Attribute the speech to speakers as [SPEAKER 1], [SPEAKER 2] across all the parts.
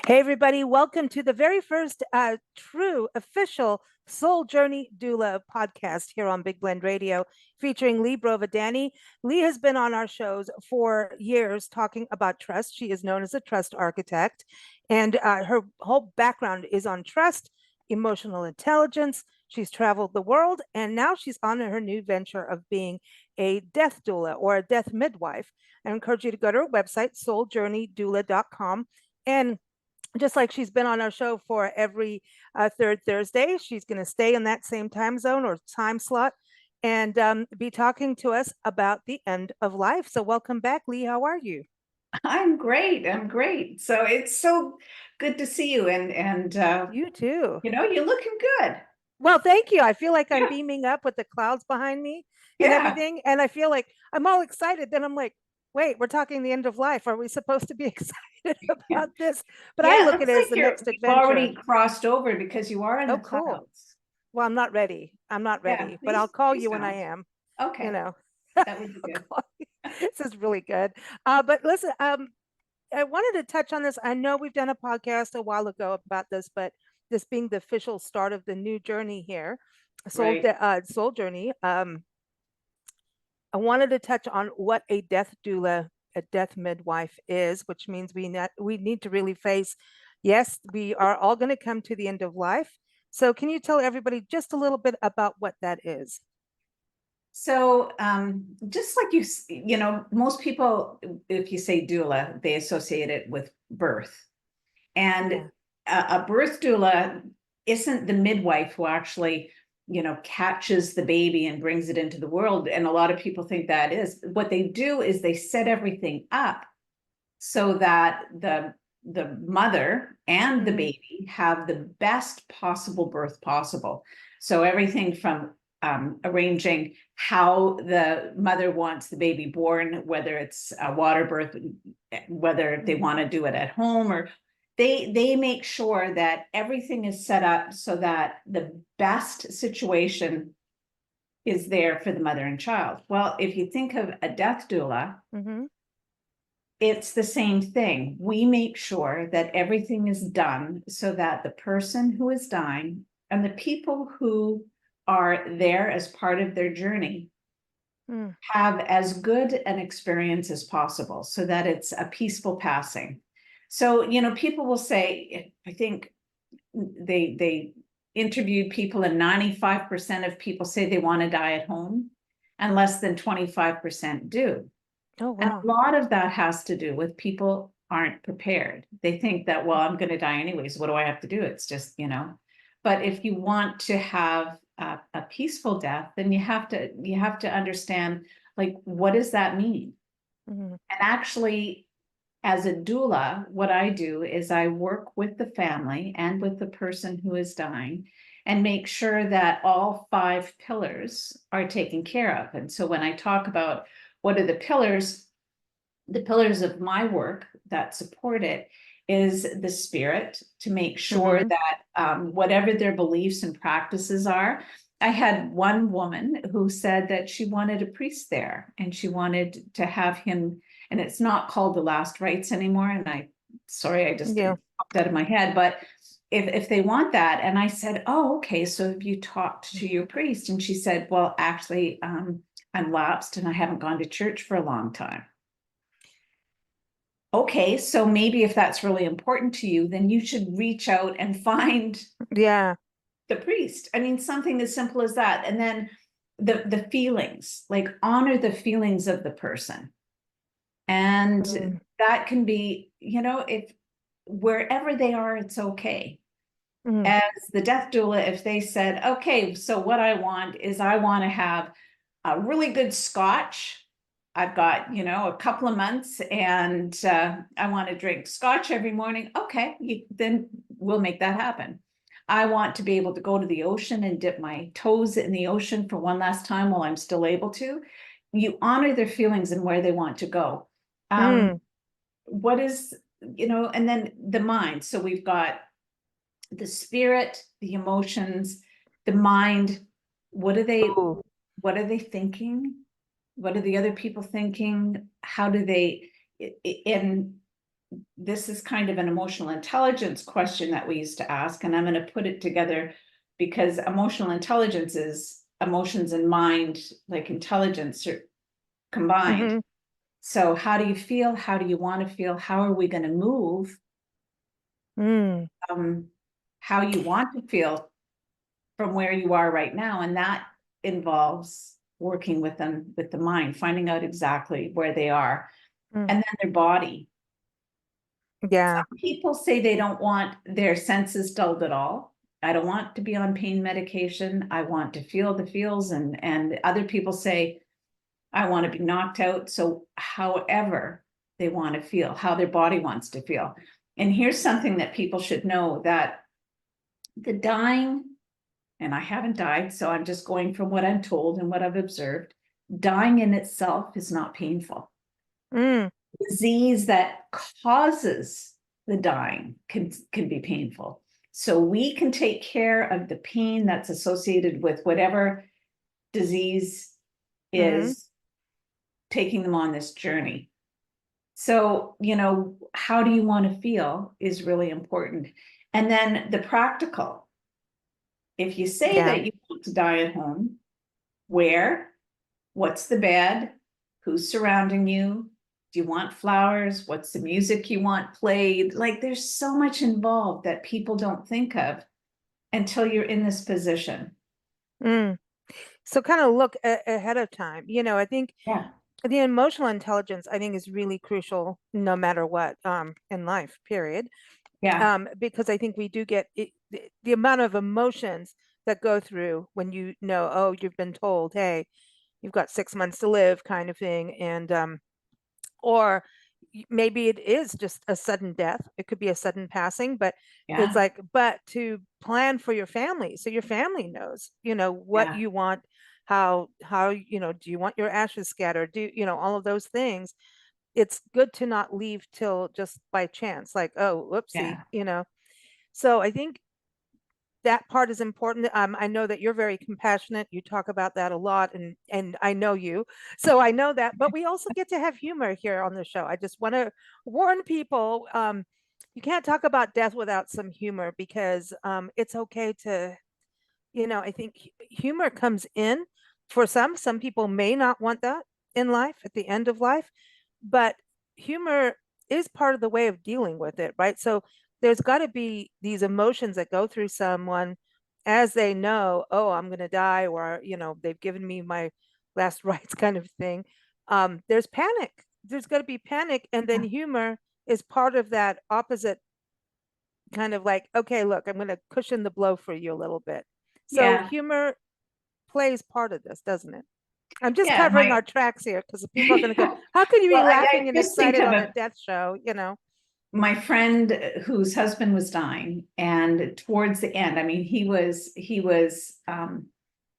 [SPEAKER 1] Hey, everybody, welcome to the very first true official Soul Journey Doula podcast here on Big Blend Radio, featuring Lea Brovedani. Lea has been on our shows for years talking about trust. She is known as a trust architect, and her whole background is on trust, emotional intelligence. She's traveled the world, and now she's on her new venture of being a death doula or a death midwife. I encourage you to go to her website, souljourneydoula.com. And just like she's been on our show for every third Thursday, she's going to stay in that same time zone or time slot and be talking to us about the end of life. So welcome back, Lea. How are you?
[SPEAKER 2] I'm great. I'm great. So it's so good to see you and
[SPEAKER 1] You too.
[SPEAKER 2] you're looking good.
[SPEAKER 1] Well, thank you. I feel like I'm
[SPEAKER 2] Yeah.
[SPEAKER 1] beaming up with the clouds behind me and
[SPEAKER 2] Yeah.
[SPEAKER 1] everything. And I feel like I'm all excited. Then I'm like, wait, we're talking the end of life. Are we supposed to be excited
[SPEAKER 2] Yeah.
[SPEAKER 1] about this? But I
[SPEAKER 2] Yeah, it
[SPEAKER 1] look at
[SPEAKER 2] looks
[SPEAKER 1] it as
[SPEAKER 2] like
[SPEAKER 1] the next
[SPEAKER 2] you've
[SPEAKER 1] adventure.
[SPEAKER 2] already crossed over because you are in
[SPEAKER 1] Oh,
[SPEAKER 2] the
[SPEAKER 1] cool.
[SPEAKER 2] clouds.
[SPEAKER 1] Well, I'm not ready. I'm not
[SPEAKER 2] Yeah,
[SPEAKER 1] ready, but I'll
[SPEAKER 2] please,
[SPEAKER 1] call
[SPEAKER 2] please
[SPEAKER 1] you when I
[SPEAKER 2] don't.
[SPEAKER 1] am, you
[SPEAKER 2] Okay,
[SPEAKER 1] know.
[SPEAKER 2] that would be
[SPEAKER 1] I'll
[SPEAKER 2] good.
[SPEAKER 1] call you. This is really good. But listen, I wanted to touch on this. I know we've done a podcast a while ago about this, but this being the official start of the new journey here,
[SPEAKER 2] Right.
[SPEAKER 1] Soul Journey. I wanted to touch on what a death doula, a death midwife is, which means we need to really face, yes, we are all going to come to the end of life. So can you tell everybody just a little bit about what that is?
[SPEAKER 2] So, just like most people, if you say doula, they associate it with birth. And
[SPEAKER 1] Yeah.
[SPEAKER 2] a birth doula isn't the midwife who actually, catches the baby and brings it into the world. And a lot of people think that is. What they do is they set everything up so that the mother and the
[SPEAKER 1] Mm-hmm.
[SPEAKER 2] baby have the best possible birth possible. So everything from arranging how the mother wants the baby born, whether it's a water birth, whether they want to do it at home, or they make sure that everything is set up so that the best situation is there for the mother and child. Well, if you think of a death doula,
[SPEAKER 1] Mm-hmm.
[SPEAKER 2] it's the same thing. We make sure that everything is done so that the person who is dying and the people who are there as part of their journey
[SPEAKER 1] Mm-hmm.
[SPEAKER 2] have as good an experience as possible so that it's a peaceful passing. So, people will say, I think they interviewed people and 95% of people say they want to die at home and less than 25% do.
[SPEAKER 1] Oh,
[SPEAKER 2] And
[SPEAKER 1] wow.
[SPEAKER 2] a lot of that has to do with people aren't prepared. They think that, well, I'm going to die anyways. What do I have to do? It's just. But if you want to have a peaceful death, then you have to understand, like, what does that mean?
[SPEAKER 1] Mm-hmm.
[SPEAKER 2] And actually, as a doula, what I do is I work with the family and with the person who is dying and make sure that all five pillars are taken care of. And so when I talk about what are the pillars of my work that support it is the spirit, to make sure
[SPEAKER 1] Mm-hmm.
[SPEAKER 2] that whatever their beliefs and practices are. I had one woman who said that she wanted a priest there and she wanted to have him, and it's not called the last rites anymore. And sorry, I just
[SPEAKER 1] Yeah.
[SPEAKER 2] popped out of my head, but if they want that. And I said, oh, okay, so have you talked to your priest? And she said, well, actually, I'm lapsed and I haven't gone to church for a long time. Okay, so maybe if that's really important to you, then you should reach out and find
[SPEAKER 1] Yeah.
[SPEAKER 2] the priest. I mean, something as simple as that. And then the feelings, like, honor the feelings of the person. And
[SPEAKER 1] Mm-hmm.
[SPEAKER 2] that can be, if wherever they are, it's okay.
[SPEAKER 1] Mm-hmm.
[SPEAKER 2] As the death doula, if they said, okay, so what I want is I want to have a really good scotch. I've got, a couple of months and I want to drink scotch every morning. Okay, then we'll make that happen. I want to be able to go to the ocean and dip my toes in the ocean for one last time while I'm still able to. You honor their feelings and where they want to go.
[SPEAKER 1] Mm.
[SPEAKER 2] What is, and then the mind. So we've got the spirit, the emotions, the mind. What are they
[SPEAKER 1] Oh.
[SPEAKER 2] what are they thinking? What are the other people thinking? How do they, and this is kind of an emotional intelligence question that we used to ask, and I'm going to put it together because emotional intelligence is emotions and mind, like intelligence, are combined.
[SPEAKER 1] Mm-hmm.
[SPEAKER 2] So how do you feel? How do you want to feel? How are we going to move?
[SPEAKER 1] Mm.
[SPEAKER 2] How you want to feel from where you are right now. And that involves working with them, with the mind, finding out exactly where they are,
[SPEAKER 1] Mm.
[SPEAKER 2] and then their body.
[SPEAKER 1] Yeah.
[SPEAKER 2] Some people say they don't want their senses dulled at all. I don't want to be on pain medication. I want to feel the feels. And other people say, I want to be knocked out. So however they want to feel, how their body wants to feel. And here's something that people should know, that the dying, and I haven't died, so I'm just going from what I'm told and what I've observed, dying in itself is not painful.
[SPEAKER 1] Mm.
[SPEAKER 2] Disease that causes the dying can be painful. So we can take care of the pain that's associated with whatever disease
[SPEAKER 1] Mm-hmm.
[SPEAKER 2] is taking them on this journey. So, how do you want to feel is really important. And then the practical. If you say
[SPEAKER 1] Yeah.
[SPEAKER 2] that you want to die at home, where? What's the bed? Who's surrounding you? Do you want flowers? What's the music you want played? Like, there's so much involved that people don't think of until you're in this position.
[SPEAKER 1] Mm. So kind of look ahead of time. I think
[SPEAKER 2] Yeah.
[SPEAKER 1] the emotional intelligence, I think, is really crucial no matter what, in life, period.
[SPEAKER 2] Yeah.
[SPEAKER 1] Because I think we do get the amount of emotions that go through when oh, you've been told, hey, you've got 6 months to live, kind of thing. And or maybe it is just a sudden death. It could be a sudden passing, but it's
[SPEAKER 2] Yeah.
[SPEAKER 1] like, but to plan for your family, so your family knows, what
[SPEAKER 2] Yeah.
[SPEAKER 1] you want, how, do you want your ashes scattered? All of those things. It's good to not leave till just by chance, like, oh, whoopsie,
[SPEAKER 2] Yeah.
[SPEAKER 1] So I think that part is important. I know that you're very compassionate. You talk about that a lot, and I know you, so I know that. But we also get to have humor here on the show. I just want to warn people: you can't talk about death without some humor, because it's okay to, I think humor comes in for some. Some people may not want that in life at the end of life, but humor is part of the way of dealing with it, right? So there's got to be these emotions that go through someone as they know, oh, I'm going to die, or, they've given me my last rites, kind of thing. There's panic. There's got to be panic. And then humor is part of that opposite, kind of like, okay, look, I'm going to cushion the blow for you a little bit. So
[SPEAKER 2] Yeah.
[SPEAKER 1] humor plays part of this, doesn't it? I'm just
[SPEAKER 2] Yeah.
[SPEAKER 1] covering our tracks here, because people are going to go, how can you be
[SPEAKER 2] Well, I
[SPEAKER 1] laughing and
[SPEAKER 2] just think
[SPEAKER 1] excited
[SPEAKER 2] of
[SPEAKER 1] on a death show?
[SPEAKER 2] my friend whose husband was dying, and towards the end, I mean, he was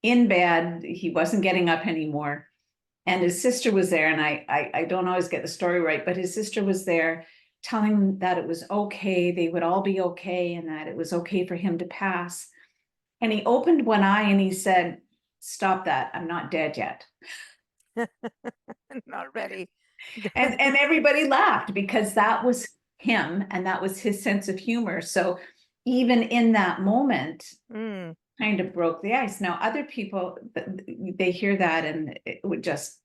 [SPEAKER 2] in bed, he wasn't getting up anymore, and his sister was there, and I don't always get the story right, but his sister was there telling him that it was okay, they would all be okay, and that it was okay for him to pass. And he opened one eye and he said, "Stop that, I'm not dead yet."
[SPEAKER 1] Not ready.
[SPEAKER 2] And everybody laughed because that was him and that was his sense of humor. So even in that moment,
[SPEAKER 1] Mm,
[SPEAKER 2] kind of broke the ice. Now other people, they hear that and it would just,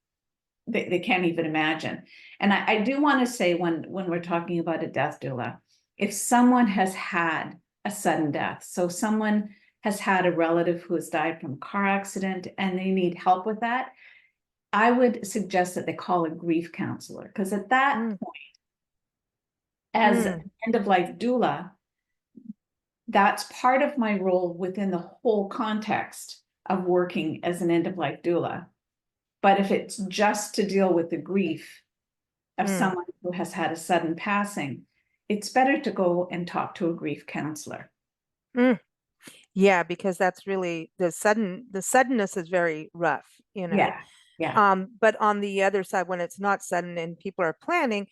[SPEAKER 2] they can't even imagine. And I do want to say, when we're talking about a death doula, if someone has had a sudden death, so someone has had a relative who has died from a car accident and they need help with that, I would suggest that they call a grief counselor, because at that
[SPEAKER 1] mm,
[SPEAKER 2] point, as
[SPEAKER 1] mm,
[SPEAKER 2] an end of life doula, that's part of my role within the whole context of working as an end of life doula. But if it's just to deal with the grief of
[SPEAKER 1] mm,
[SPEAKER 2] someone who has had a sudden passing, it's better to go and talk to a grief counselor.
[SPEAKER 1] mm. Yeah, because that's really the suddenness is very rough.
[SPEAKER 2] Yeah, yeah,
[SPEAKER 1] But on the other side, when it's not sudden and people are planning,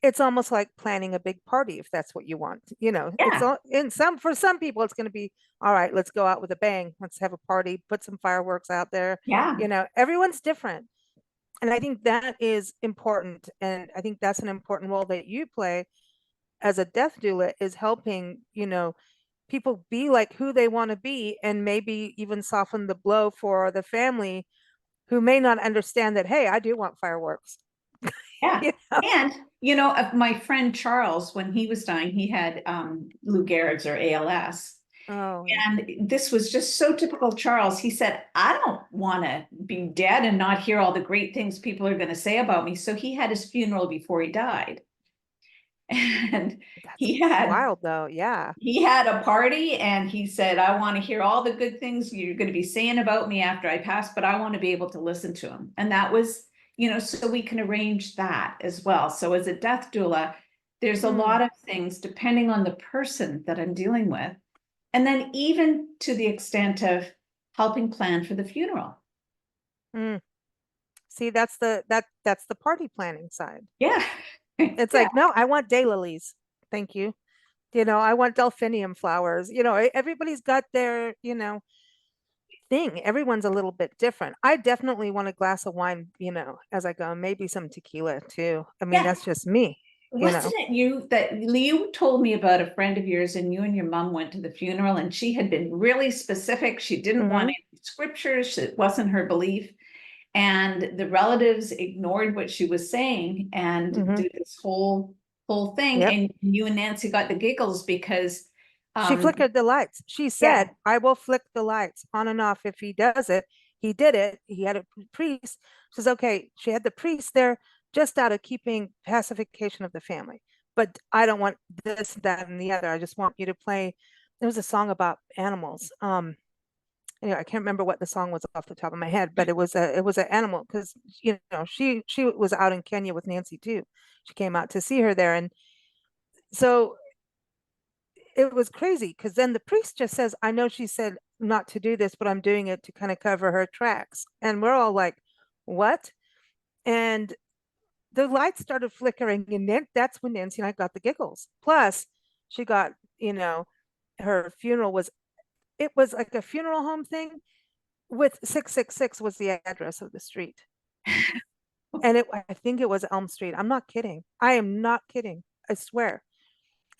[SPEAKER 1] it's almost like planning a big party, if that's what you want. It's
[SPEAKER 2] yeah,
[SPEAKER 1] all in some for some people, it's going to be all right. Let's go out with a bang. Let's have a party, put some fireworks out there.
[SPEAKER 2] yeah,
[SPEAKER 1] Everyone's different. And I think that is important. And I think that's an important role that you play, as a death doula is helping, people be like who they want to be, and maybe even soften the blow for the family who may not understand that, hey, I do want fireworks.
[SPEAKER 2] Yeah.
[SPEAKER 1] You know?
[SPEAKER 2] And, my friend Charles, when he was dying, he had Lou Gehrig's or ALS.
[SPEAKER 1] Oh, yeah.
[SPEAKER 2] And this was just so typical Charles. He said, I don't want to be dead and not hear all the great things people are going to say about me. So he had his funeral before he died. And
[SPEAKER 1] That's
[SPEAKER 2] he had
[SPEAKER 1] wild though. Yeah.
[SPEAKER 2] he had a party and he said, I want to hear all the good things you're going to be saying about me after I pass, but I want to be able to listen to them. And that was, so we can arrange that as well. So as a death doula, there's a lot of things depending on the person that I'm dealing with. And then even to the extent of helping plan for the funeral.
[SPEAKER 1] Mm. See, that's the party planning side.
[SPEAKER 2] Yeah.
[SPEAKER 1] It's
[SPEAKER 2] Yeah.
[SPEAKER 1] like, no, I want daylilies. Thank you. I want delphinium flowers. Everybody's got their, thing. Everyone's a little bit different. I definitely want a glass of wine, as I go, maybe some tequila too. I mean,
[SPEAKER 2] Yeah.
[SPEAKER 1] that's just me,
[SPEAKER 2] Wasn't it you that you told me about a friend of yours and you and your mom went to the funeral and she had been really specific. She didn't want
[SPEAKER 1] Hmm.
[SPEAKER 2] any scriptures. It wasn't her belief. And the relatives ignored what she was saying and
[SPEAKER 1] Hmm.
[SPEAKER 2] did this whole thing.
[SPEAKER 1] Yep.
[SPEAKER 2] And you and Nancy got the giggles because
[SPEAKER 1] She
[SPEAKER 2] um
[SPEAKER 1] flickered the lights. She
[SPEAKER 2] yeah,
[SPEAKER 1] said, I will flick the lights on and off if he does it. He did it. He had a priest. She says, okay, she had the priest there just out of keeping pacification of the family. But I don't want this, that, and the other. I just want you to play. There was a song about animals. I can't remember what the song was off the top of my head, but it was an animal because she was out in Kenya with Nancy too. She came out to see her there, and so it was crazy because then the priest just says, I know she said not to do this, but I'm doing it to kind of cover her tracks. And we're all like, what? And the lights started flickering. And then that's when Nancy and I got the giggles. Plus, she got, her funeral it was like a funeral home thing with 666 was the address of the street. And I think it was Elm Street. I'm not kidding. I am not kidding. I swear.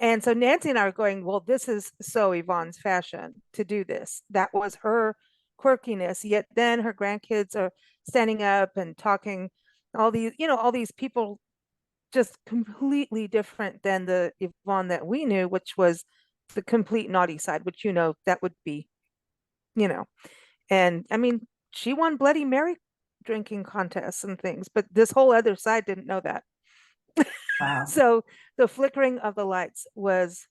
[SPEAKER 1] And so Nancy and I are going, well, this is so Yvonne's fashion to do this. That was her quirkiness. Yet then her grandkids are standing up and talking, all these people just completely different than the Yvonne that we knew, which was the complete naughty side, which, that would be, you know. And I mean, she won Bloody Mary drinking contests and things, but this whole other side didn't know that.
[SPEAKER 2] wow.
[SPEAKER 1] So the flickering of the lights was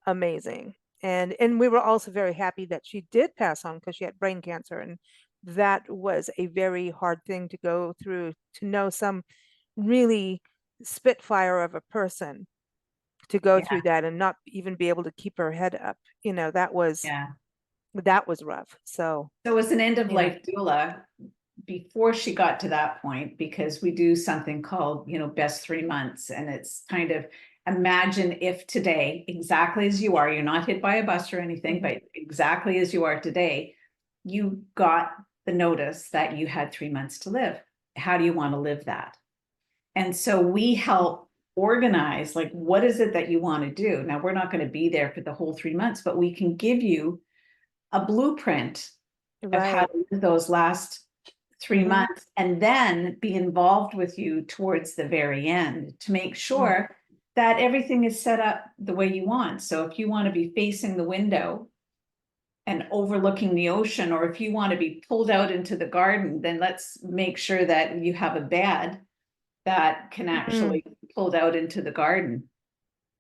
[SPEAKER 1] amazing. And we were also very happy that she did pass on because she had brain cancer. And that was a very hard thing to go through, to know some really spitfire of a person to go
[SPEAKER 2] Yeah,
[SPEAKER 1] through that and not even be able to keep her head up.
[SPEAKER 2] yeah.
[SPEAKER 1] That was rough. So,
[SPEAKER 2] So as an end of
[SPEAKER 1] you know,
[SPEAKER 2] life doula, before she got to that point, because we do something called, best 3 months, and it's kind of imagine if today, exactly as you are, you're not hit by a bus or anything,
[SPEAKER 1] mhm.
[SPEAKER 2] but exactly as you are today, you got the notice that you had 3 months to live. How do you want to live that? And so we help organize, like, what is it that you want to do? Now, we're not going to be there for the whole 3 months, but we can give you a blueprint of how
[SPEAKER 1] Right.
[SPEAKER 2] to live those last three
[SPEAKER 1] Hmm.
[SPEAKER 2] months and then be involved with you towards the very end to make
[SPEAKER 1] Mm.
[SPEAKER 2] sure that everything is set up the way you want. So if you want to be facing the window and overlooking the ocean, or if you want to be pulled out into the garden, then let's make sure that you have a bed that can
[SPEAKER 1] Mm.
[SPEAKER 2] actually be pulled out into the garden.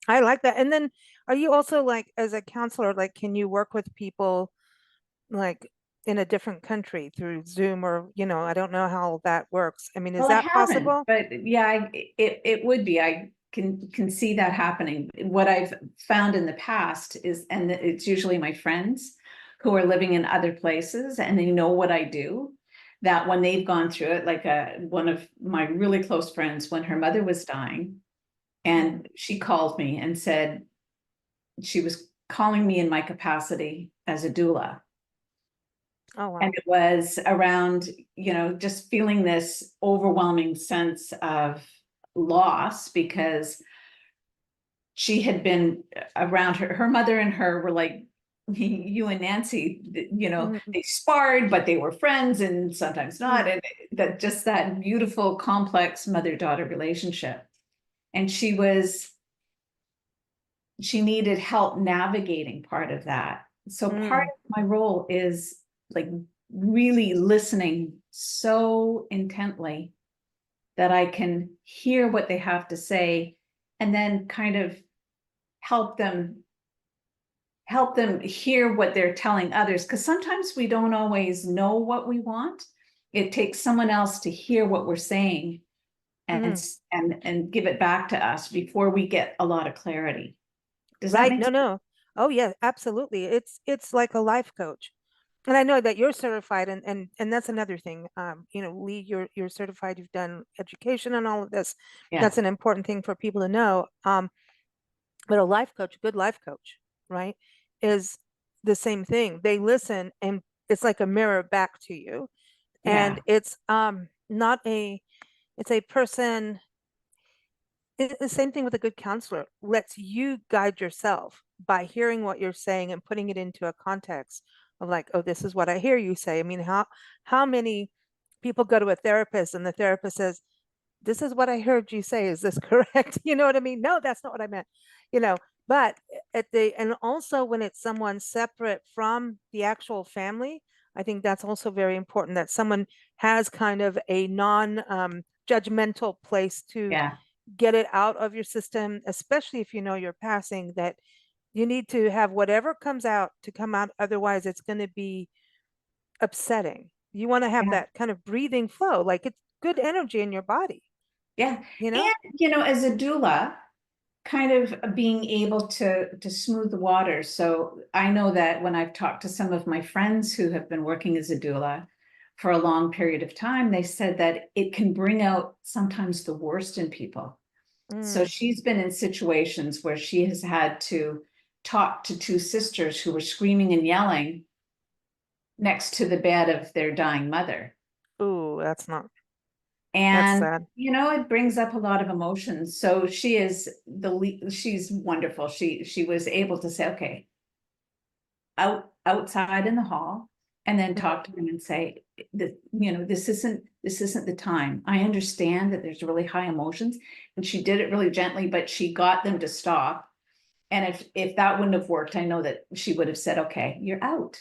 [SPEAKER 1] I like that. And then are you also like, as a counselor, like, can you work with people like in a different country through Zoom or, I don't know how that works. I mean, is
[SPEAKER 2] Well, I
[SPEAKER 1] that
[SPEAKER 2] haven't,
[SPEAKER 1] possible?
[SPEAKER 2] but yeah, it would be. I can see that happening. What I've found in the past is, and it's usually my friends who are living in other places and they know what I do, that when they've gone through it, like one of my really close friends, when her mother was dying,
[SPEAKER 1] Mm.
[SPEAKER 2] and she called me and said she was calling me in my capacity as a doula.
[SPEAKER 1] Oh,
[SPEAKER 2] And
[SPEAKER 1] wow.
[SPEAKER 2] it was around, just feeling this overwhelming sense of loss because she had been around her mother and her were like you and Nancy,
[SPEAKER 1] Mm,
[SPEAKER 2] they sparred, but they were friends and sometimes
[SPEAKER 1] mm,
[SPEAKER 2] not. And that just that beautiful, complex mother-daughter relationship. And she needed help navigating part of that. So part
[SPEAKER 1] mm,
[SPEAKER 2] of my role is like really listening so intently that I can hear what they have to say and then kind of help them hear what they're telling others, because sometimes we don't always know what we want. It takes someone else to hear what we're saying and
[SPEAKER 1] mm.
[SPEAKER 2] give it back to us before we get a lot of clarity. Does that
[SPEAKER 1] Right.
[SPEAKER 2] make
[SPEAKER 1] No,
[SPEAKER 2] sense?
[SPEAKER 1] no. Oh yeah, absolutely. It's like a life coach. And I know that you're certified, and that's another thing. Lee, you're certified, you've done education and all of this.
[SPEAKER 2] Yeah,
[SPEAKER 1] That's an important thing for people to know. But a life coach, a good life coach, right, is the same thing. They listen and it's like a mirror back to you. And
[SPEAKER 2] yeah,
[SPEAKER 1] it's not a it's a person. It's the same thing with a good counselor, lets you guide yourself by hearing what you're saying and putting it into a context of like, oh, this is what I hear you say. I mean, how many people go to a therapist and the therapist says, this is what I heard you say. Is this correct? You know what I mean? No, that's not what I meant. You know, but and also when it's someone separate from the actual family, I think that's also very important that someone has kind of a non judgmental place to
[SPEAKER 2] yeah,
[SPEAKER 1] get it out of your system, especially if you know you're passing, that you need to have whatever comes out to come out. Otherwise, it's going to be upsetting. You want to have
[SPEAKER 2] yeah,
[SPEAKER 1] that kind of breathing flow, like it's good energy in your body,
[SPEAKER 2] yeah.
[SPEAKER 1] you know?
[SPEAKER 2] And as a doula, kind of being able to smooth the waters. So I know that when I've talked to some of my friends who have been working as a doula for a long period of time, they said that it can bring out sometimes the worst in people. So
[SPEAKER 1] Mm.
[SPEAKER 2] she's been in situations where she has had to talk to two sisters who were screaming and yelling next to the bed of their dying mother.
[SPEAKER 1] Ooh, that's
[SPEAKER 2] And
[SPEAKER 1] sad.
[SPEAKER 2] it brings up a lot of emotions. So she's wonderful. She was able to say, okay, outside in the hall, and then talk to them and say that, this isn't the time. I understand that there's really high emotions. And she did it really gently, but she got them to stop. And if that wouldn't have worked, I know that she would have said, okay, you're out.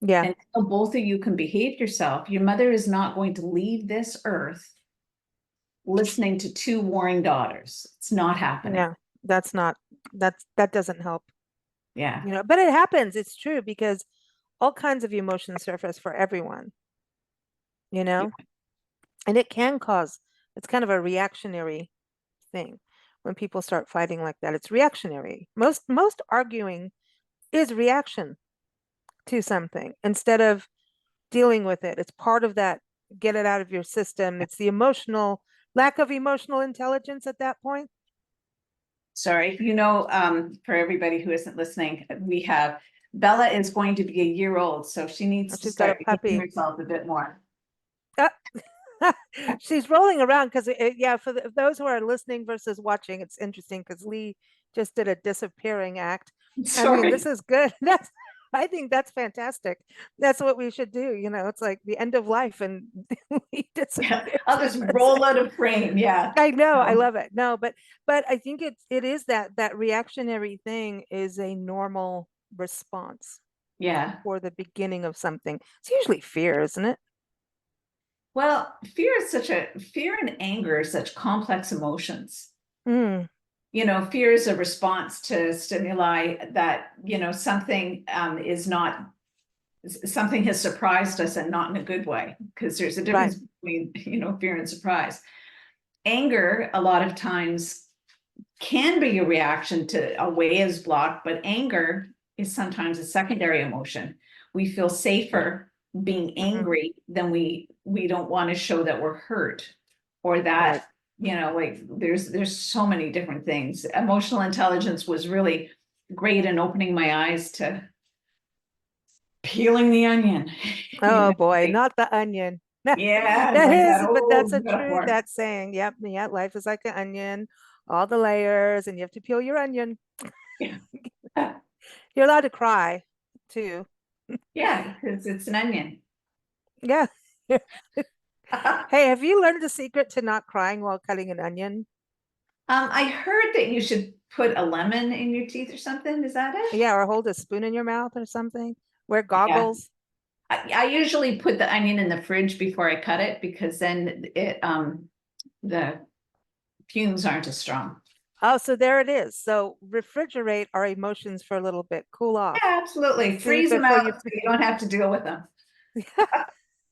[SPEAKER 1] Yeah,
[SPEAKER 2] Until both of you can behave yourself, your mother is not going to leave this earth listening to two warring daughters. It's not happening.
[SPEAKER 1] yeah. That's not that doesn't help,
[SPEAKER 2] Yeah.
[SPEAKER 1] but it happens. It's true because all kinds of emotions surface for everyone, you know, and it can cause it's kind of a reactionary thing when people start fighting like that. It's reactionary. Most arguing is reaction to something instead of dealing with it. It's part of that, get it out of your system. It's the emotional lack of emotional intelligence at that point.
[SPEAKER 2] Sorry. For everybody who isn't listening, we have Bella is going to be a year old, so she
[SPEAKER 1] Oh,
[SPEAKER 2] needs to
[SPEAKER 1] she's got a
[SPEAKER 2] start behaving
[SPEAKER 1] puppy.
[SPEAKER 2] herself a bit more.
[SPEAKER 1] Ah, she's rolling around because, yeah, for those who are listening versus watching, it's interesting because Lee just did a disappearing act. I mean, this
[SPEAKER 2] Sorry.
[SPEAKER 1] is good. I think that's fantastic. That's what we should do. It's like the end of life and Lee
[SPEAKER 2] Yeah,
[SPEAKER 1] disappears
[SPEAKER 2] I'll just
[SPEAKER 1] for a
[SPEAKER 2] roll out
[SPEAKER 1] second.
[SPEAKER 2] of frame. Yeah.
[SPEAKER 1] I know, I
[SPEAKER 2] So,
[SPEAKER 1] love it. No, but I think it is that reactionary thing is a normal response
[SPEAKER 2] yeah.
[SPEAKER 1] before the beginning of something. It's usually fear, isn't it?
[SPEAKER 2] Well, fear and anger are such complex emotions.
[SPEAKER 1] Mm,
[SPEAKER 2] Fear is a response to stimuli that, something is not something has surprised us and not in a good way, because there's a
[SPEAKER 1] right.
[SPEAKER 2] difference between, fear and surprise. Anger, a lot of times, can be a reaction to a way is blocked, but anger is sometimes a secondary emotion. We feel safer being
[SPEAKER 1] Mm,
[SPEAKER 2] angry than we don't want to show that we're hurt, or
[SPEAKER 1] right.
[SPEAKER 2] that, like there's so many different things. Emotional intelligence was really great in opening my eyes to peeling the onion.
[SPEAKER 1] Oh boy,
[SPEAKER 2] Like,
[SPEAKER 1] not the onion.
[SPEAKER 2] yeah,
[SPEAKER 1] That
[SPEAKER 2] like
[SPEAKER 1] is,
[SPEAKER 2] that
[SPEAKER 1] but
[SPEAKER 2] old
[SPEAKER 1] that's a true
[SPEAKER 2] metaphor.
[SPEAKER 1] that saying. Yep, yeah, life is like an onion. all the layers, and you have to peel your onion.
[SPEAKER 2] Yeah.
[SPEAKER 1] You're allowed to cry too.
[SPEAKER 2] Yeah, because it's an onion.
[SPEAKER 1] Yeah. Hey, have you learned the secret to not crying while cutting an onion?
[SPEAKER 2] I heard that you should put a lemon in your teeth or something. Is that it?
[SPEAKER 1] Yeah, or hold a spoon in your mouth or something. Wear
[SPEAKER 2] Yeah.
[SPEAKER 1] goggles.
[SPEAKER 2] I usually put the onion in the fridge before I cut it because then the fumes aren't as strong.
[SPEAKER 1] Oh, so there it is. So refrigerate our emotions for a little bit, cool off.
[SPEAKER 2] Yeah, absolutely.
[SPEAKER 1] See,
[SPEAKER 2] Freeze them
[SPEAKER 1] before
[SPEAKER 2] out
[SPEAKER 1] you,
[SPEAKER 2] so you don't have to deal with them.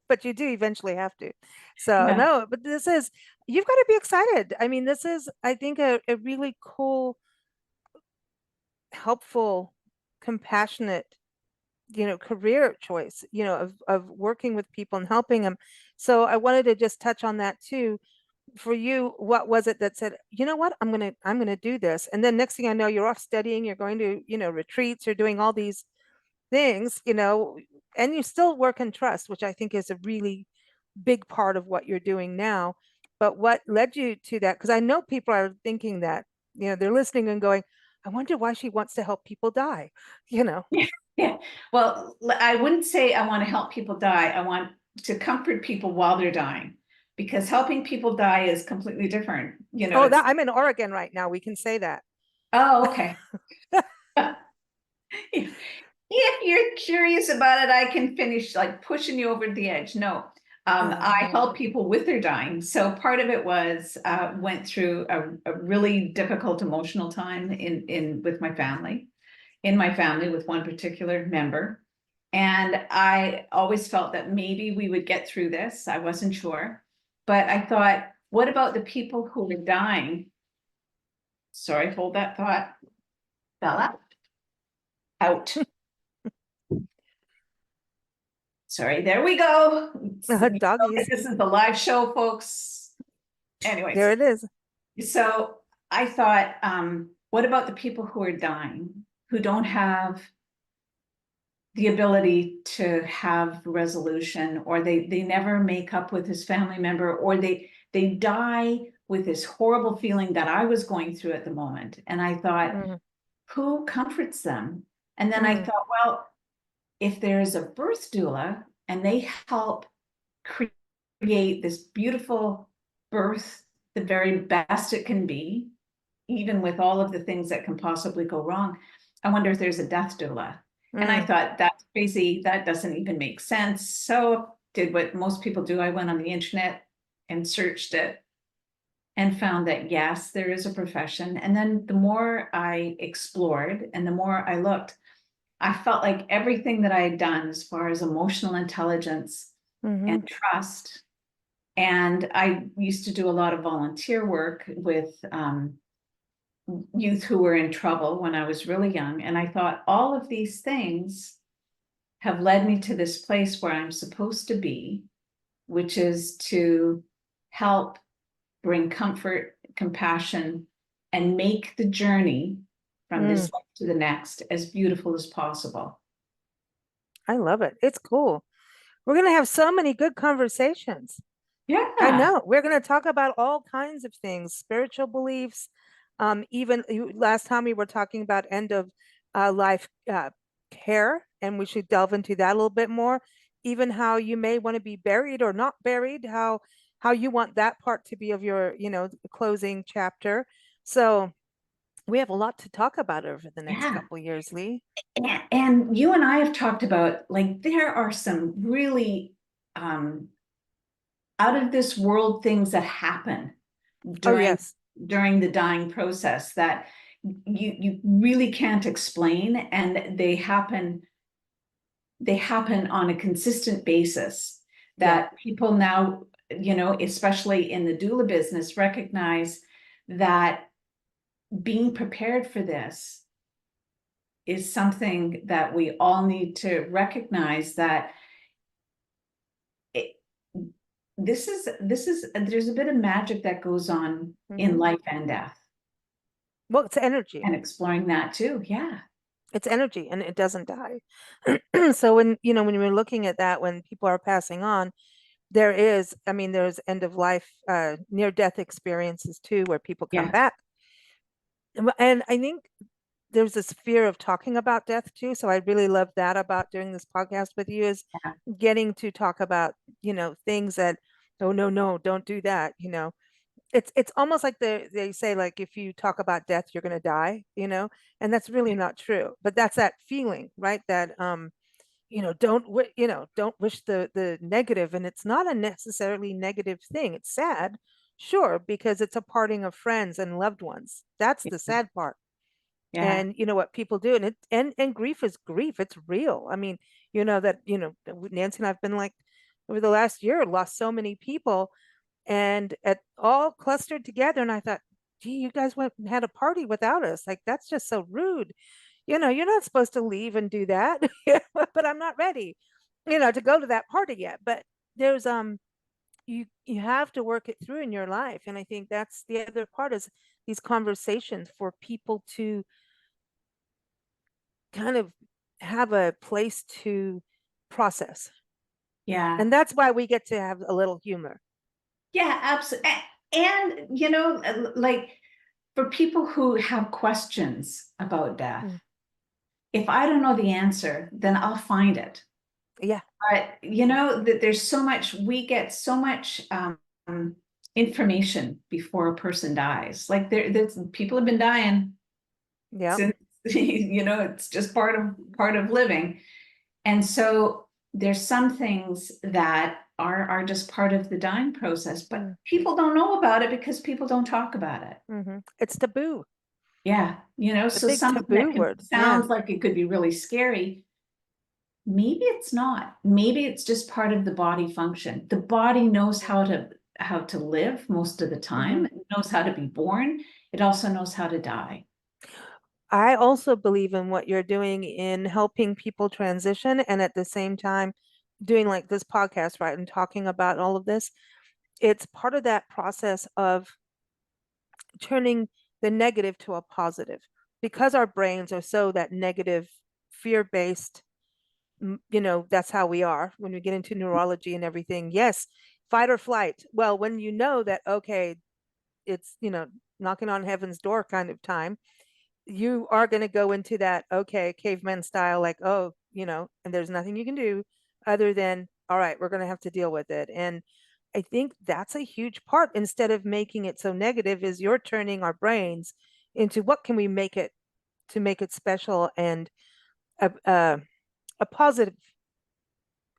[SPEAKER 1] but you do eventually have to. So
[SPEAKER 2] Yeah.
[SPEAKER 1] no, but you've got to be excited. I mean, this is, I think, a really cool, helpful, compassionate, career choice, of working with people and helping them. So I wanted to just touch on that too. For you, what was it that said, you know what, I'm gonna do this? And then next thing I know, you're off studying, you're going to, retreats, you're doing all these things, and you still work in trust, which I think is a really big part of what you're doing now. But what led you to that? Because I know people are thinking that, they're listening and going, I wonder why she wants to help people die, you know.
[SPEAKER 2] Yeah. Yeah. Well, I wouldn't say I want to help people die. I want to comfort people while they're dying because helping people die is completely different.
[SPEAKER 1] Oh,
[SPEAKER 2] It's,
[SPEAKER 1] that I'm in Oregon right now. We can say that.
[SPEAKER 2] oh, okay. If you're curious about it, I can finish like pushing you over the edge. No, I
[SPEAKER 1] No.
[SPEAKER 2] help people with their dying. So part of it was went through a really difficult emotional time in with my family, in my family with one particular member. And I always felt that maybe we would get through this. I wasn't sure. But I thought, what about the people who were dying? Sorry, hold that thought. Bella, out. Sorry, there we go.
[SPEAKER 1] Doggies.
[SPEAKER 2] This is the live show, folks.
[SPEAKER 1] There
[SPEAKER 2] Anyways,
[SPEAKER 1] it is.
[SPEAKER 2] so I thought, what about the people who are dying, who don't have the ability to have resolution, or they never make up with his family member, or they die with this horrible feeling that I was going through at the moment. And I thought,
[SPEAKER 1] Mm,
[SPEAKER 2] who comforts them? And then I
[SPEAKER 1] mm,
[SPEAKER 2] thought, well, if there's a birth doula and they help create this beautiful birth, the very best it can be, even with all of the things that can possibly go wrong, I wonder if there's a death doula. And I
[SPEAKER 1] mm,
[SPEAKER 2] thought, that's crazy. That doesn't even make sense. So did what most people do. I went on the internet and searched it and found that yes, there is a profession. And then the more I explored and the more I looked, I felt like everything that I had done as far as emotional intelligence
[SPEAKER 1] mm-hmm,
[SPEAKER 2] and trust. And I used to do a lot of volunteer work with youth who were in trouble when I was really young. And I thought all of these things have led me to this place where I'm supposed to be, which is to help bring comfort, compassion, and make the journey from
[SPEAKER 1] mm.
[SPEAKER 2] this life to the next as beautiful as possible.
[SPEAKER 1] I love it. It's cool. We're gonna have so many good conversations. I
[SPEAKER 2] Yeah.
[SPEAKER 1] know. We're going to talk about all kinds of things, spiritual beliefs. Even last time we were talking about end of life care, and we should delve into that a little bit more. Even how you may want to be buried or not buried, how you want that part to be of your, closing chapter. So we have a lot to talk about over the next
[SPEAKER 2] Yeah.
[SPEAKER 1] couple years, Lee.
[SPEAKER 2] And you and I have talked about like there are some really um out of this world things that happen
[SPEAKER 1] Oh,
[SPEAKER 2] during
[SPEAKER 1] yes.
[SPEAKER 2] during the dying process that you really can't explain, and they happen on a consistent basis
[SPEAKER 1] Yeah.
[SPEAKER 2] that people now, especially in the doula business, recognize that being prepared for this is something that we all need to recognize that it, this is there's a bit of magic that goes on in
[SPEAKER 1] Hmm.
[SPEAKER 2] life and death,
[SPEAKER 1] Well, it's energy.
[SPEAKER 2] and exploring that too. Yeah.
[SPEAKER 1] It's energy and it doesn't die. So when you're looking at that, when people are passing on, there is, I mean, there's end of life, near death experiences too, where people come
[SPEAKER 2] Yeah.
[SPEAKER 1] back. And I think there's this fear of talking about death too. So I really love that about doing this podcast with you, is
[SPEAKER 2] Yeah.
[SPEAKER 1] getting to talk about, things that, oh no, no, don't do that. It's almost like they say, like, if you talk about death, you're gonna die. And that's really not true. But that's that feeling, right? That don't wish the negative. And it's not a necessarily negative thing. It's sad, sure, because it's a parting of friends and loved ones. That's the sad part.
[SPEAKER 2] Yeah.
[SPEAKER 1] And you know what people do, and grief is grief. It's real. I mean, Nancy and I've been like, over the last year, lost so many people, and at all clustered together. And I thought, gee, you guys went and had a party without us. Like, that's just so rude. You're not supposed to leave and do that. But I'm not ready, to go to that party yet. But there's you have to work it through in your life. And I think that's the other part, is these conversations for people to kind of have a place to process.
[SPEAKER 2] Yeah.
[SPEAKER 1] And that's why we get to have a little humor.
[SPEAKER 2] Yeah, absolutely. And, like for people who have questions about death,
[SPEAKER 1] Mm.
[SPEAKER 2] if I don't know the answer, then I'll find it.
[SPEAKER 1] Yeah.
[SPEAKER 2] But that there's so much, we get so much information before a person dies. Like there's people have been dying
[SPEAKER 1] Yeah.
[SPEAKER 2] since it's just part of living. And so there's some things that are just part of the dying process, but
[SPEAKER 1] Mm.
[SPEAKER 2] people don't know about it because people don't talk about it.
[SPEAKER 1] It's taboo.
[SPEAKER 2] Yeah,
[SPEAKER 1] The
[SPEAKER 2] so
[SPEAKER 1] big
[SPEAKER 2] something
[SPEAKER 1] taboo
[SPEAKER 2] that
[SPEAKER 1] word. Yeah.
[SPEAKER 2] sounds like it could be really scary. Maybe it's not. Maybe it's just part of the body function. The body knows how to live most of the time.
[SPEAKER 1] Mhm.
[SPEAKER 2] It knows how to be born. It also knows how to die.
[SPEAKER 1] I also believe in what you're doing in helping people transition, and at the same time doing like this podcast, right? And talking about all of this. It's part of that process of turning the negative to a positive, because our brains are so that negative, fear-based. That's how we are when we get into neurology and everything. Yes, fight or flight. Well, when you know that, okay, it's, knocking on heaven's door kind of time, you are going to go into that, okay, caveman style, like, oh, and there's nothing you can do other than, all right, we're going to have to deal with it. And I think that's a huge part. Instead of making it so negative, is you're turning our brains into, what can we make it to make it special, and a positive,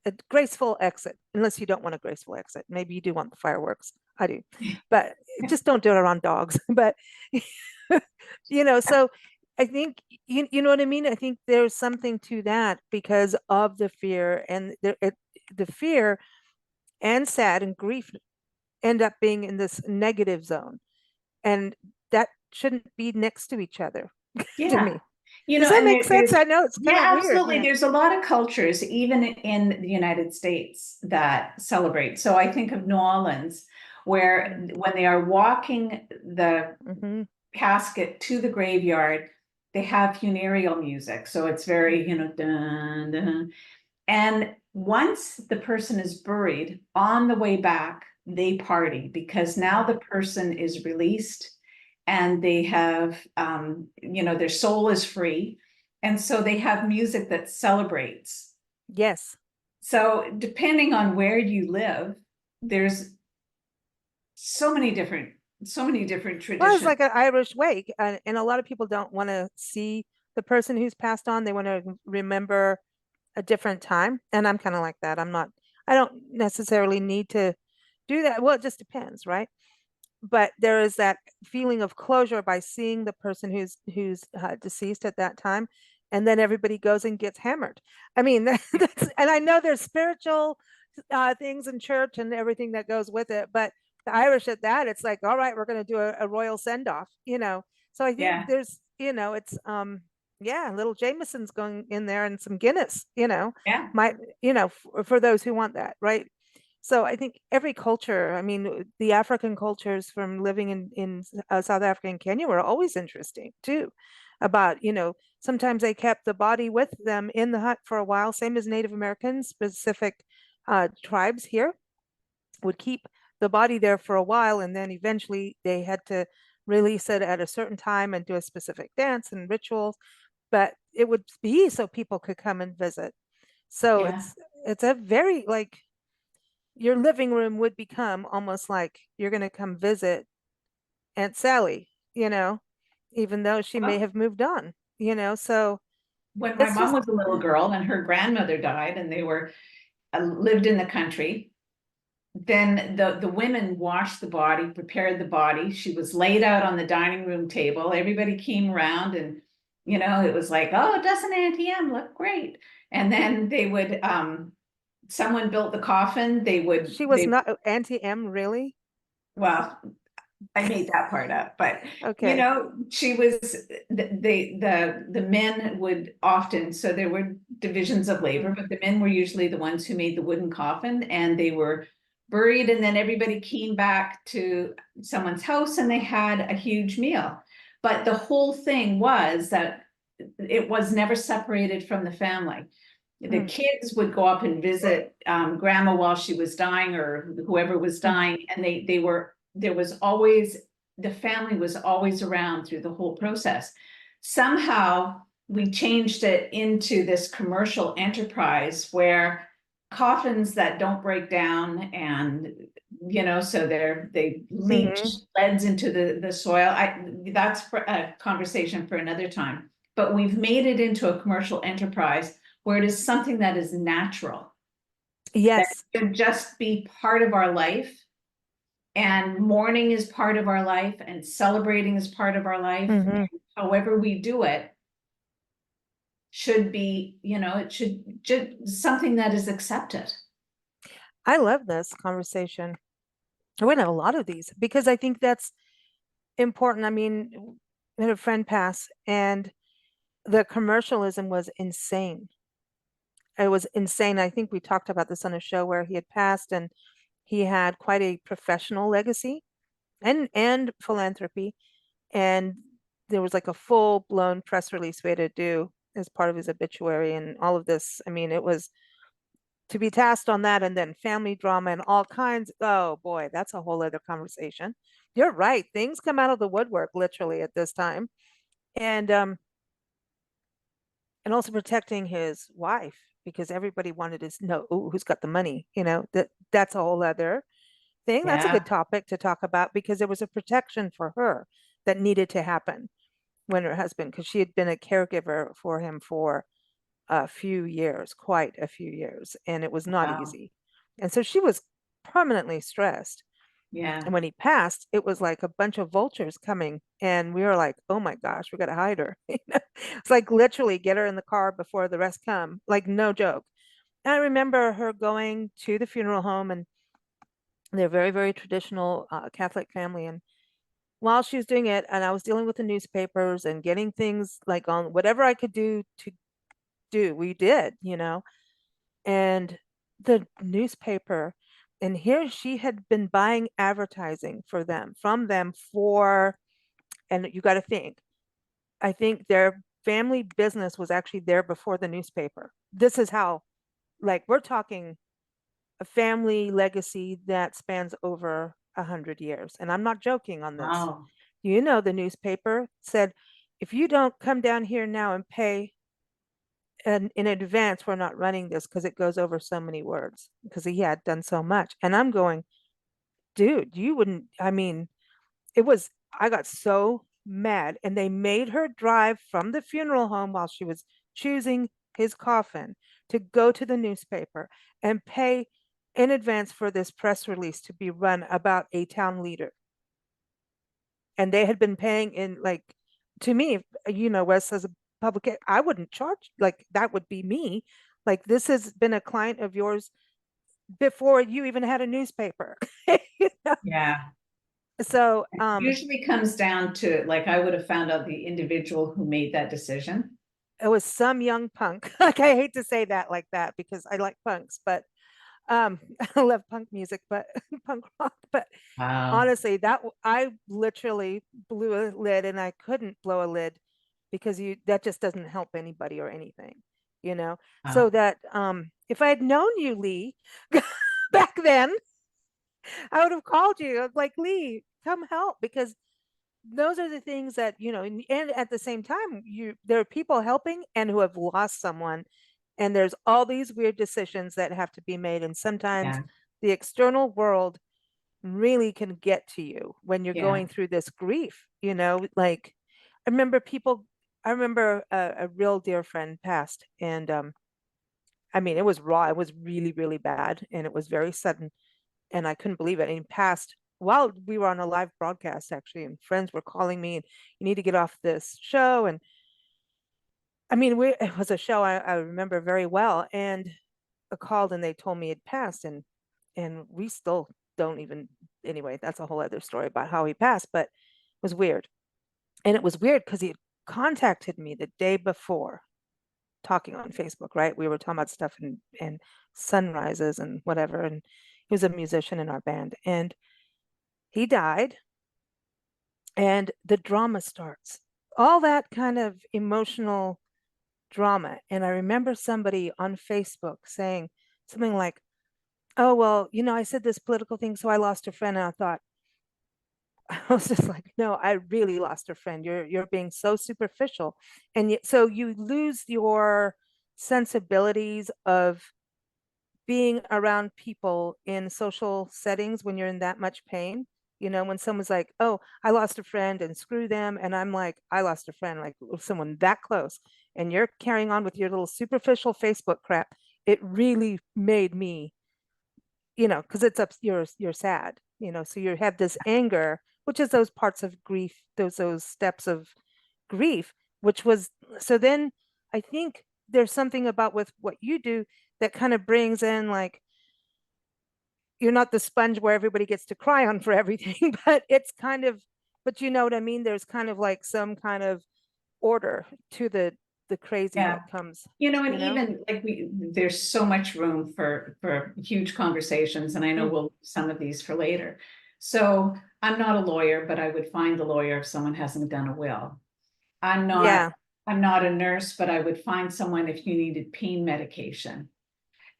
[SPEAKER 1] a graceful exit. Unless you don't want a graceful exit, maybe you do want the fireworks. I do, but just don't do it around dogs. But so I think, you know what I mean. I think there's something to that, because of the fear, and the fear and sad and grief end up being in this negative zone, and that shouldn't be next to each other. To
[SPEAKER 2] Yeah.
[SPEAKER 1] me, does that
[SPEAKER 2] And
[SPEAKER 1] make sense? I know it's kind
[SPEAKER 2] yeah,
[SPEAKER 1] of weird.
[SPEAKER 2] absolutely. There's a lot of cultures, even in the United States, that celebrate. So I think of New Orleans, where when they are walking the
[SPEAKER 1] Mm-hmm.
[SPEAKER 2] casket to the graveyard, they have funereal music. So it's very, dun, dun. And once the person is buried, on the way back, they party because now the person is released and they have, their soul is free. And so they have music that celebrates.
[SPEAKER 1] Yes.
[SPEAKER 2] So depending on where you live, there's so many different,
[SPEAKER 1] Well, it's
[SPEAKER 2] traditions.
[SPEAKER 1] like an Irish wake, and a lot of people don't want to see the person who's passed on. They want to remember a different time, and I'm kind of like that. I don't necessarily need to do that. Well, it just depends, right? But there is that feeling of closure by seeing the person who's deceased at that time, and then everybody goes and gets hammered. I mean, and I know there's spiritual things in church and everything that goes with it, but the Irish at that, it's like, all right, we're going to do a royal send off. So I think
[SPEAKER 2] Yeah,
[SPEAKER 1] there's, it's yeah, little Jameson's going in there, and some Guinness,
[SPEAKER 2] yeah,
[SPEAKER 1] might, for those who want that, right? So I think every culture, I mean, the African cultures from living in South Africa and Kenya were always interesting too. About, sometimes they kept the body with them in the hut for a while, same as Native Americans. Specific tribes here would keep the body there for a while, and then eventually they had to release it at a certain time and do a specific dance and rituals, but it would be so people could come and visit. So
[SPEAKER 2] Yeah.
[SPEAKER 1] it's a very like your living room would become almost like you're going to come visit Aunt Sally, even though she may
[SPEAKER 2] Well,
[SPEAKER 1] have moved on. So
[SPEAKER 2] when my
[SPEAKER 1] it's
[SPEAKER 2] mom
[SPEAKER 1] just,
[SPEAKER 2] was a little girl and her grandmother died and they were lived in the country, then the women washed the body, prepared the body. She was laid out on the dining room table. Everybody came around and, it was like, oh, doesn't Auntie M look great? And then they would, someone built the coffin.
[SPEAKER 1] she was not Auntie M, really?
[SPEAKER 2] Well, I made that part up, but
[SPEAKER 1] Okay.
[SPEAKER 2] she was the men would often, so there were divisions of labor,
[SPEAKER 1] Mm,
[SPEAKER 2] but the men were usually the ones who made the wooden coffin and they were buried, and then everybody came back to someone's house and they had a huge meal. But the whole thing was that it was never separated from the family. The
[SPEAKER 1] mm,
[SPEAKER 2] kids would go up and visit grandma while she was dying or whoever was
[SPEAKER 1] mm.
[SPEAKER 2] dying, and they were there was always the family was always around through the whole process. Somehow we changed it into this commercial enterprise where coffins that don't break down and so they
[SPEAKER 1] Mhm.
[SPEAKER 2] leach leads into the soil. That's for a conversation for another time, but we've made it into a commercial enterprise where it is something that is natural, that
[SPEAKER 1] Yes.
[SPEAKER 2] should just be part of our life, and mourning is part of our life and celebrating is part of our life.
[SPEAKER 1] Hmm.
[SPEAKER 2] However we do it should be, it should just something that is accepted.
[SPEAKER 1] I love this conversation. We're going to have a lot of these because I think that's important. I mean, I had a friend pass and the commercialism was insane. It was insane. I think we talked about this on a show where he had passed and he had quite a professional legacy and philanthropy. And there was like a full-blown press release we had to do as part of his obituary and all of this. I mean, it was to be tasked on that and then family drama and all kinds. Oh boy, that's a whole other conversation. You're right. Things come out of the woodwork literally at this time. And also protecting his wife because everybody wanted to know, ooh, who's got the money. That's a whole other thing. That's a
[SPEAKER 2] Yeah.
[SPEAKER 1] good topic to talk about because there was a protection for her that needed to happen when her husband, because she had been a caregiver for him for a few years, quite a few years, and it was not
[SPEAKER 2] Wow.
[SPEAKER 1] easy. And so she was permanently stressed.
[SPEAKER 2] Yeah.
[SPEAKER 1] And when he passed, it was like a bunch of vultures coming, and we were like, "Oh my gosh, we got to hide her." It's like literally get her in the car before the rest come, like no joke. And I remember her going to the funeral home, and they're very, very traditional Catholic family. And while she was doing it, and I was dealing with the newspapers and getting things like on whatever I could do to do, we did. And the newspaper, and here she had been buying advertising from them for, and you got to think, I think their family business was actually there before the newspaper. This is how, like, we're talking a family legacy that spans over 100 years. And I'm not joking on this.
[SPEAKER 2] Wow.
[SPEAKER 1] The newspaper said, if you don't come down here now and pay and in advance, we're not running this because it goes over so many words because he had done so much. And I'm going, dude, you wouldn't, I mean, I got so mad. And they made her drive from the funeral home while she was choosing his coffin to go to the newspaper and pay in advance for this press release to be run about a town leader. And they had been paying in, like, to me, Wes as a public, I wouldn't charge, like, that would be me. Like, this has been a client of yours before you even had a newspaper. You know?
[SPEAKER 2] Yeah.
[SPEAKER 1] So,
[SPEAKER 2] Usually comes down to, like, I would have found out the individual who made that decision.
[SPEAKER 1] it was some young punk. Like, I hate to say that like that because I like punks, but I love punk music, but punk rock. But
[SPEAKER 2] Wow.
[SPEAKER 1] honestly, I literally blew a lid, and I couldn't blow a lid because you that just doesn't help anybody or anything. So
[SPEAKER 2] Wow.
[SPEAKER 1] that if I had known you, Lee, back then, I would have called you. I was like, Lee, come help because those are the things that, and at the same time, there are people helping and who have lost someone, and there's all these weird decisions that have to be made, and sometimes
[SPEAKER 2] Yeah,
[SPEAKER 1] the external world really can get to you when you're
[SPEAKER 2] yeah,
[SPEAKER 1] going through this grief, like I remember people I remember a real dear friend passed, and I mean, it was raw, it was really, really bad, and it was very sudden, and I couldn't believe it. And he passed while we were on a live broadcast, actually, and friends were calling me, and you need to get off this show. And I mean, it was a show I remember very well, and I called and they told me it passed, and we still don't even. Anyway, that's a whole other story about how he passed, but it was weird. And it was weird because he contacted me the day before, talking on Facebook, right? We were talking about stuff and sunrises and whatever. And he was a musician in our band. And he died, and the drama starts. All that kind of emotional drama. And I remember somebody on Facebook saying something like, "Oh, well, I said this political thing, so I lost a friend." And I thought, I was just like, no, I really lost a friend. You're being so superficial. And yet, so you lose your sensibilities of being around people in social settings when you're in that much pain. When someone's like, "Oh, I lost a friend and screw them." And I'm like, I lost a friend, like someone that close. And you're carrying on with your little superficial Facebook crap. It really made me, because it's up, you're sad, so you have this anger, which is those parts of grief, those steps of grief, which was so then I think there's something about with what you do that kind of brings in, like, you're not the sponge where everybody gets to cry on for everything, but it's kind of, but you know what I mean? There's kind of like some kind of order to the crazy
[SPEAKER 2] yeah.
[SPEAKER 1] that comes,
[SPEAKER 2] And
[SPEAKER 1] you know?
[SPEAKER 2] even like there's so much room for huge conversations, and I know
[SPEAKER 1] Mm,
[SPEAKER 2] we'll leave some of these for later. So I'm not a lawyer, but I would find the lawyer if someone hasn't done a will. I'm not
[SPEAKER 1] yeah.
[SPEAKER 2] I'm not a nurse, but I would find someone if you needed pain medication.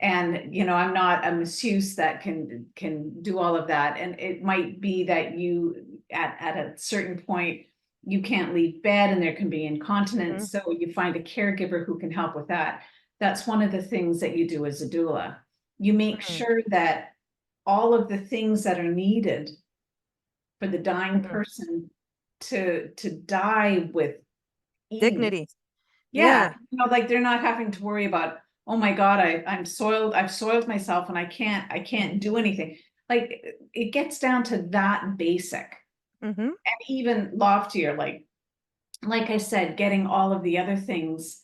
[SPEAKER 2] And I'm not a masseuse that can do all of that. And it might be that you at a certain point you can't leave bed and there can be
[SPEAKER 1] Hmm.
[SPEAKER 2] incontinence. So you find a caregiver who can help with that. That's one of the things that you do as a doula. You make
[SPEAKER 1] Hmm.
[SPEAKER 2] sure that all of the things that are needed for the dying
[SPEAKER 1] Hmm.
[SPEAKER 2] person to die with ease.
[SPEAKER 1] Dignity.
[SPEAKER 2] Yeah,
[SPEAKER 1] Yeah.
[SPEAKER 2] like they're not having to worry about, oh my God, I'm soiled, I've soiled myself and I can't do anything. Like it gets down to that basic
[SPEAKER 1] Hmm.
[SPEAKER 2] and even loftier, like I said, getting all of the other things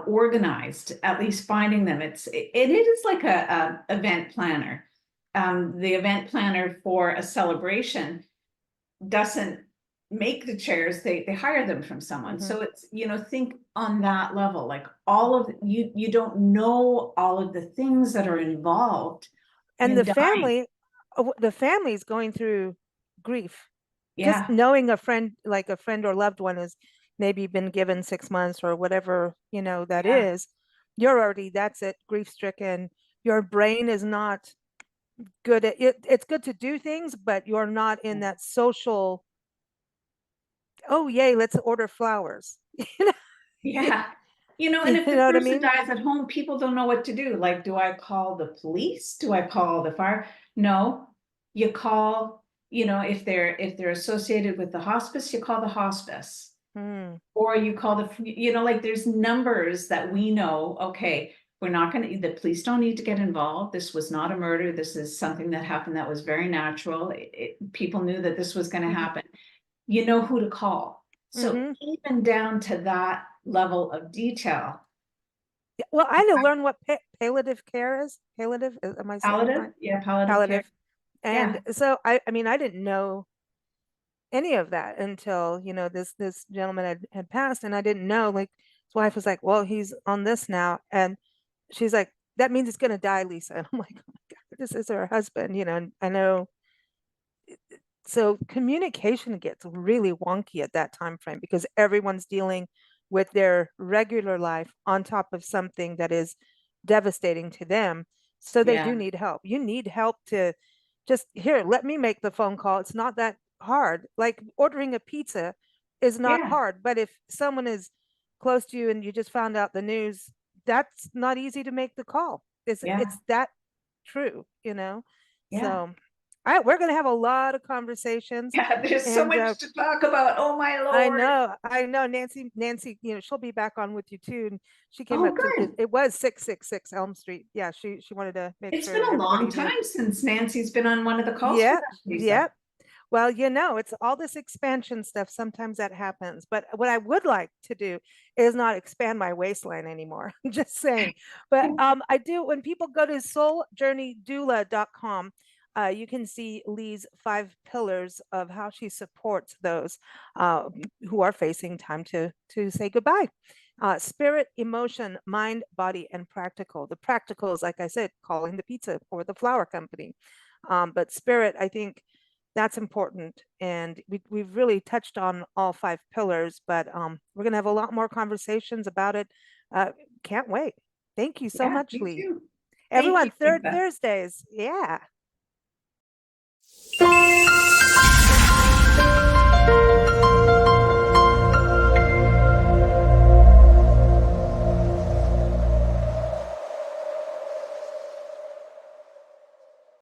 [SPEAKER 2] organized, at least finding them. It is like a event planner. The event planner for a celebration doesn't make the chairs, they hire them from someone.
[SPEAKER 1] Hmm.
[SPEAKER 2] So it's, think on that level, like all of you don't know all of the things that are involved
[SPEAKER 1] And
[SPEAKER 2] in dying.
[SPEAKER 1] the family's going through grief. Just
[SPEAKER 2] Yeah,
[SPEAKER 1] knowing a friend, like a friend or loved one, has maybe been given 6 months or whatever, that
[SPEAKER 2] yeah,
[SPEAKER 1] is, you're already, that's it, grief stricken. Your brain is not good at it. It's good to do things, but you're not in that social, oh, yay, let's order flowers. you know,
[SPEAKER 2] yeah. And
[SPEAKER 1] you
[SPEAKER 2] if the
[SPEAKER 1] know what I
[SPEAKER 2] person
[SPEAKER 1] mean?
[SPEAKER 2] dies at home, people don't know what to do. Like, do I call the police? Do I call the fire? No, you call, if they're associated with the hospice, you call the hospice.
[SPEAKER 1] Hmm.
[SPEAKER 2] Or you call like there's numbers that we know, okay, we're not going to, the police don't need to get involved. This was not a murder. This is something that happened that was very natural. People knew that this was going to
[SPEAKER 1] Hmm.
[SPEAKER 2] happen. You know who to call. So
[SPEAKER 1] Hmm.
[SPEAKER 2] even down to that level of detail,
[SPEAKER 1] Well, I had to learn what palliative care is. Palliative, am I saying it
[SPEAKER 2] palliative,
[SPEAKER 1] right?
[SPEAKER 2] yeah, palliative care.
[SPEAKER 1] Palliative. And
[SPEAKER 2] Yeah,
[SPEAKER 1] so I mean, I didn't know any of that until, this gentleman had passed, and I didn't know, like, his wife was like, "Well, he's on this now." And she's like, "That means it's gonna die, Lisa." And I'm like, "Oh my God, this is her husband," and I know. So communication gets really wonky at that time frame because everyone's dealing with their regular life on top of something that is devastating to them. So they do
[SPEAKER 2] yeah,
[SPEAKER 1] need help. You need help to just, here, let me make the phone call. It's not that hard. Like ordering a pizza is not
[SPEAKER 2] Yeah,
[SPEAKER 1] hard, but if someone is close to you and you just found out the news, that's not easy to make the call.
[SPEAKER 2] yeah,
[SPEAKER 1] It's that true, you know?
[SPEAKER 2] yeah.
[SPEAKER 1] So, all right, we're going to have a lot of conversations.
[SPEAKER 2] Yeah, there's so
[SPEAKER 1] And
[SPEAKER 2] much to talk about. Oh my Lord.
[SPEAKER 1] I know, Nancy, she'll be back on with you too. And she came
[SPEAKER 2] Oh,
[SPEAKER 1] up to,
[SPEAKER 2] good.
[SPEAKER 1] it was 666 Elm Street. Yeah, she wanted to make
[SPEAKER 2] It's been
[SPEAKER 1] sure
[SPEAKER 2] a long
[SPEAKER 1] everybody knew.
[SPEAKER 2] time since Nancy's been on one of the calls with
[SPEAKER 1] Yeah,
[SPEAKER 2] us,
[SPEAKER 1] yeah.
[SPEAKER 2] Lisa.
[SPEAKER 1] Well, it's all this expansion stuff. Sometimes that happens. But what I would like to do is not expand my waistline anymore. I'm just saying. But I do, when people go to souljourneydoula.com, you can see Lee's 5 pillars of how she supports those who are facing time to say goodbye. Spirit, emotion, mind, body, and practical. The practical is, like I said, calling the pizza or the flower company. But spirit, I think that's important. And we've really touched on all 5 pillars, but we're going to have a lot more conversations about it. Uh, can't wait. Thank you so
[SPEAKER 2] Yeah,
[SPEAKER 1] much,
[SPEAKER 2] me
[SPEAKER 1] Lee.
[SPEAKER 2] too. Thank
[SPEAKER 1] Everyone,
[SPEAKER 2] you,
[SPEAKER 1] third
[SPEAKER 2] Lisa.
[SPEAKER 1] Thursdays. Yeah.